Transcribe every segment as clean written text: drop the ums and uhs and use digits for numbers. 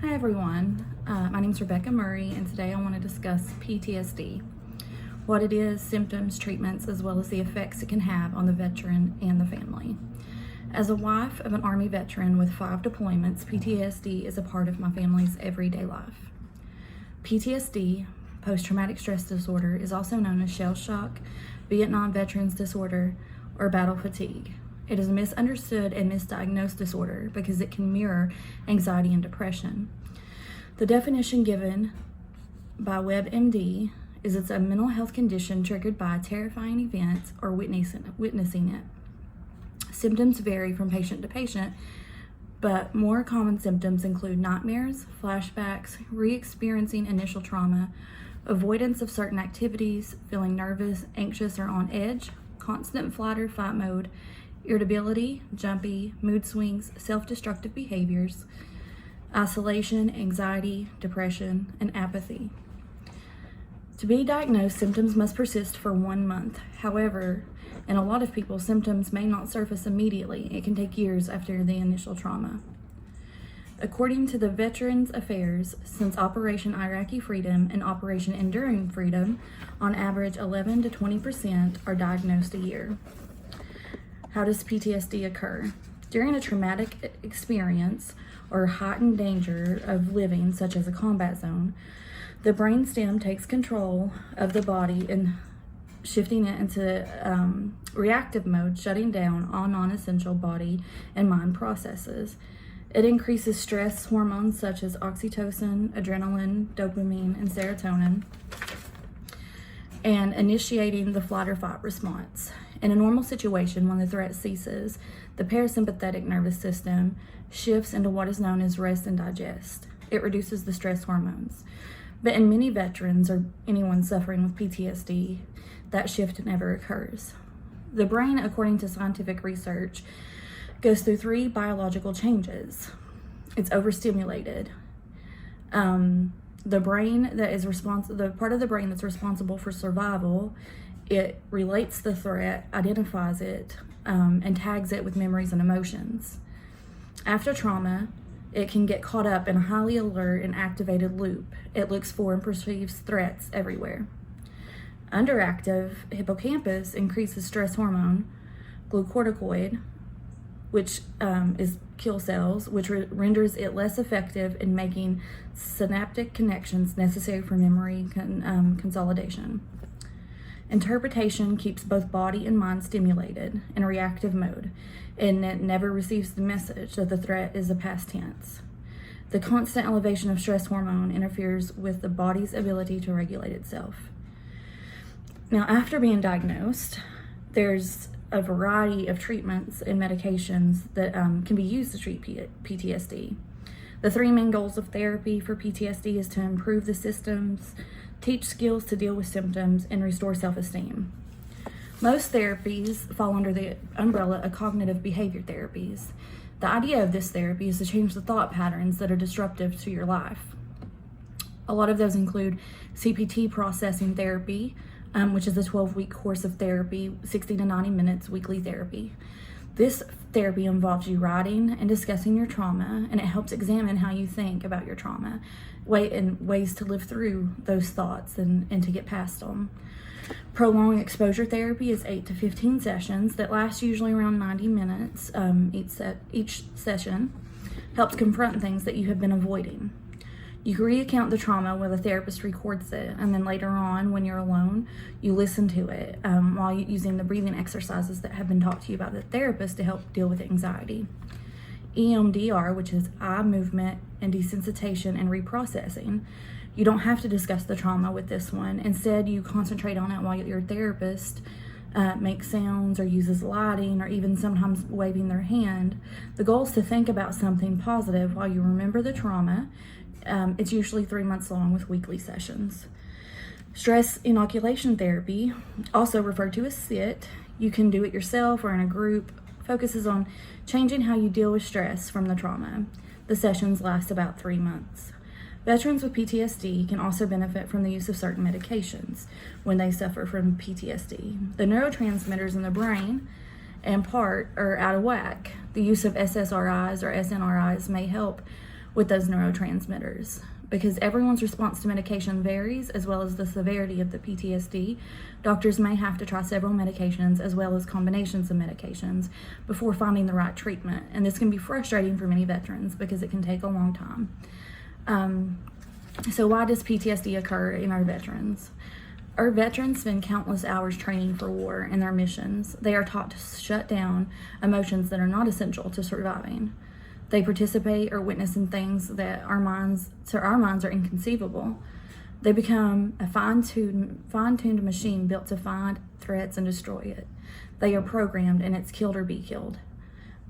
Hi everyone, my name is Rebecca Murray, and today I want to discuss PTSD, what it is, symptoms, treatments, as well as the effects it can have on the veteran and the family. As a wife of an Army veteran with 5 deployments, PTSD is a part of my family's everyday life. PTSD, post-traumatic stress disorder, is also known as shell shock, Vietnam veterans disorder, or battle fatigue. It is a misunderstood and misdiagnosed disorder because it can mirror anxiety and depression. The definition given by WebMD is it's a mental health condition triggered by a terrifying event or witnessing it. Symptoms vary from patient to patient, but more common symptoms include nightmares, flashbacks, re-experiencing initial trauma, avoidance of certain activities, feeling nervous, anxious, or on edge, constant flight or fight mode, irritability, jumpy, mood swings, self-destructive behaviors, isolation, anxiety, depression, and apathy. To be diagnosed, symptoms must persist for 1 month. However, in a lot of people, symptoms may not surface immediately. It can take years after the initial trauma. According to the Veterans Affairs, since Operation Iraqi Freedom and Operation Enduring Freedom, on average 11 to 20% are diagnosed a year. How does PTSD occur? During a traumatic experience or heightened danger of living, such as a combat zone, the brainstem takes control of the body and shifting it into reactive mode, shutting down all non-essential body and mind processes. It increases stress hormones such as oxytocin, adrenaline, dopamine, and serotonin, and initiating the flight or fight response. In a normal situation, when the threat ceases, the parasympathetic nervous system shifts into what is known as rest and digest. It reduces the stress hormones. But in many veterans or anyone suffering with PTSD, that shift never occurs. The brain, according to scientific research, goes through 3 biological changes. It's overstimulated. The brain that is the part of the brain that's responsible for survival, it relates the threat, identifies it, and tags it with memories and emotions. After trauma, it can get caught up in a highly alert and activated loop. It looks for and perceives threats everywhere. Underactive hippocampus increases stress hormone, glucocorticoid, which is kill cells, which renders it less effective in making synaptic connections necessary for memory consolidation. Interpretation keeps both body and mind stimulated in a reactive mode, and it never receives the message that the threat is a past tense. The constant elevation of stress hormone interferes with the body's ability to regulate itself. Now, after being diagnosed, there's a variety of treatments and medications that can be used to treat PTSD. The 3 main goals of therapy for PTSD is to improve the systems, teach skills to deal with symptoms, and restore self-esteem. Most therapies fall under the umbrella of cognitive behavior therapies. The idea of this therapy is to change the thought patterns that are disruptive to your life. A lot of those include CPT processing therapy, which is a 12-week course of therapy, 60 to 90 minutes weekly therapy. This therapy involves you writing and discussing your trauma, and it helps examine how you think about your trauma, and ways to live through those thoughts and to get past them. Prolonged exposure therapy is 8 to 15 sessions that last usually around 90 minutes each session. Helps confront things that you have been avoiding. You can recount the trauma where the therapist records it, and then later on, when you're alone, you listen to it while using the breathing exercises that have been taught to you by the therapist to help deal with anxiety. EMDR, which is eye movement and desensitization and reprocessing. You don't have to discuss the trauma with this one. Instead, you concentrate on it while your therapist makes sounds or uses lighting or even sometimes waving their hand. The goal is to think about something positive while you remember the trauma. It's usually 3 months long with weekly sessions. Stress inoculation therapy, also referred to as SIT, you can do it yourself or in a group, focuses on changing how you deal with stress from the trauma. The sessions last about 3 months. Veterans with PTSD can also benefit from the use of certain medications when they suffer from PTSD. The neurotransmitters in the brain and part are out of whack. The use of SSRIs or SNRIs may help with those neurotransmitters. Because everyone's response to medication varies, as well as the severity of the PTSD, doctors may have to try several medications as well as combinations of medications before finding the right treatment. And this can be frustrating for many veterans because it can take a long time. So why does PTSD occur in our veterans? Our veterans spend countless hours training for war and their missions. They are taught to shut down emotions that are not essential to surviving. They participate or witness in things that to our minds are inconceivable. They become a fine-tuned machine built to find threats and destroy it. They are programmed, and it's killed or be killed.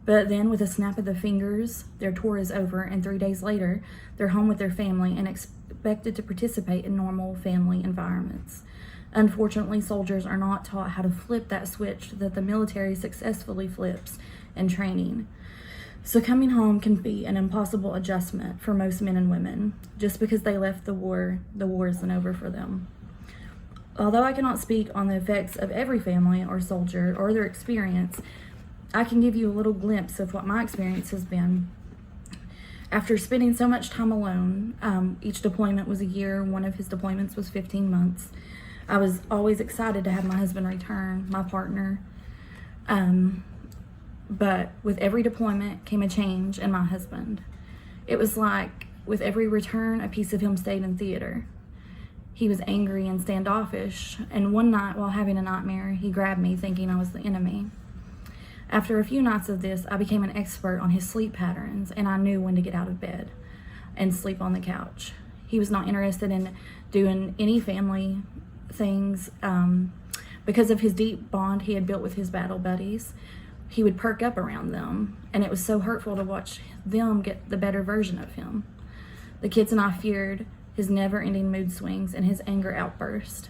But then with a snap of the fingers, their tour is over, and 3 days later, they're home with their family and expected to participate in normal family environments. Unfortunately, soldiers are not taught how to flip that switch that the military successfully flips in training. So coming home can be an impossible adjustment for most men and women. Just because they left the war isn't over for them. Although I cannot speak on the effects of every family or soldier or their experience, I can give you a little glimpse of what my experience has been. After spending so much time alone, each deployment was a year, one of his deployments was 15 months. I was always excited to have my husband return, my partner. But with every deployment came a change in my husband. It was like with every return, a piece of him stayed in theater. He was angry and standoffish, and one night while having a nightmare, he grabbed me thinking I was the enemy. After a few nights of this, I became an expert on his sleep patterns, and I knew when to get out of bed and sleep on the couch. He was not interested in doing any family things because of his deep bond he had built with his battle buddies. He would perk up around them, and it was so hurtful to watch them get the better version of him. The kids and I feared his never-ending mood swings and his anger outburst.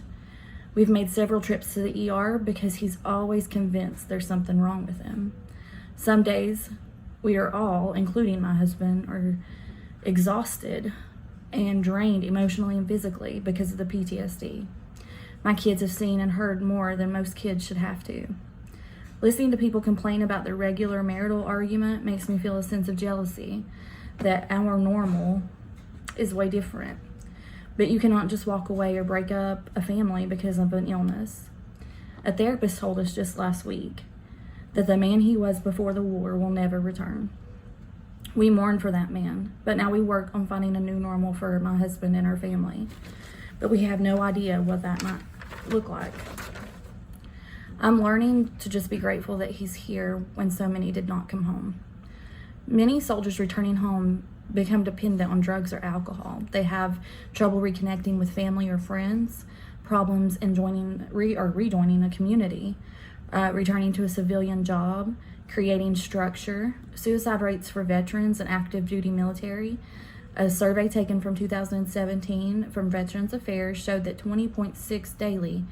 We've made several trips to the ER because he's always convinced there's something wrong with him. Some days, we are all, including my husband, are exhausted and drained emotionally and physically because of the PTSD. My kids have seen and heard more than most kids should have to. Listening to people complain about their regular marital argument makes me feel a sense of jealousy that our normal is way different. But you cannot just walk away or break up a family because of an illness. A therapist told us just last week that the man he was before the war will never return. We mourn for that man, but now we work on finding a new normal for my husband and our family. But we have no idea what that might look like. I'm learning to just be grateful that he's here when so many did not come home. Many soldiers returning home become dependent on drugs or alcohol. They have trouble reconnecting with family or friends, problems in rejoining a community, returning to a civilian job, creating structure, suicide rates for veterans and active duty military. A survey taken from 2017 from Veterans Affairs showed that 20.6 daily,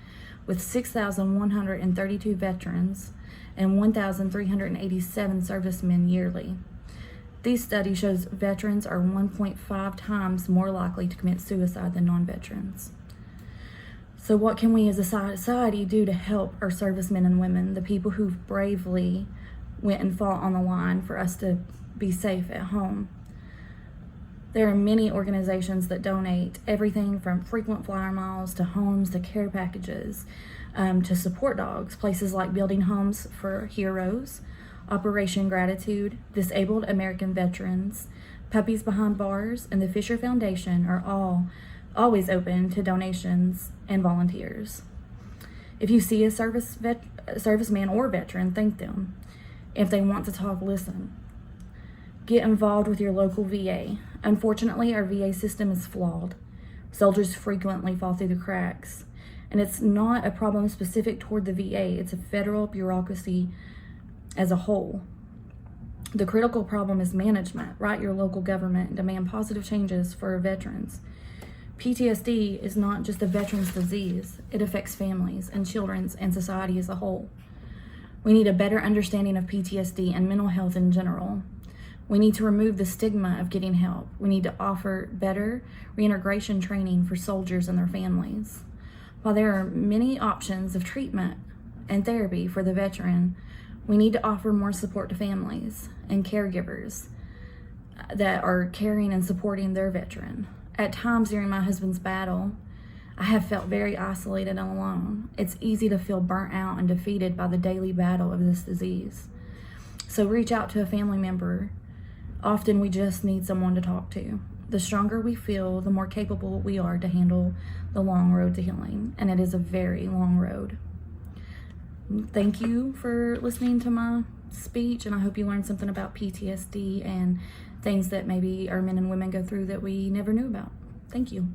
with 6,132 veterans and 1,387 servicemen yearly. These studies shows veterans are 1.5 times more likely to commit suicide than non-veterans. So what can we as a society do to help our servicemen and women, the people who bravely went and fought on the line for us to be safe at home? There are many organizations that donate everything from frequent flyer miles to homes to care packages to support dogs. Places like Building Homes for Heroes, Operation Gratitude, Disabled American Veterans, Puppies Behind Bars, and the Fisher Foundation are all always open to donations and volunteers. If you see a serviceman or veteran, thank them. If they want to talk, listen. Get involved with your local VA. Unfortunately, our VA system is flawed. Soldiers frequently fall through the cracks. And it's not a problem specific toward the VA, it's a federal bureaucracy as a whole. The critical problem is management. Write your local government and demand positive changes for our veterans. PTSD is not just a veteran's disease, it affects families and children and society as a whole. We need a better understanding of PTSD and mental health in general. We need to remove the stigma of getting help. We need to offer better reintegration training for soldiers and their families. While there are many options of treatment and therapy for the veteran, we need to offer more support to families and caregivers. that are caring and supporting their veteran. At times during my husband's battle, I have felt very isolated and alone. It's easy to feel burnt out and defeated by the daily battle of this disease. So reach out to a family member. Often we just need someone to talk to. The stronger we feel, the more capable we are to handle the long road to healing. And it is a very long road. Thank you for listening to my speech, and I hope you learned something about PTSD and things that maybe our men and women go through that we never knew about. Thank you.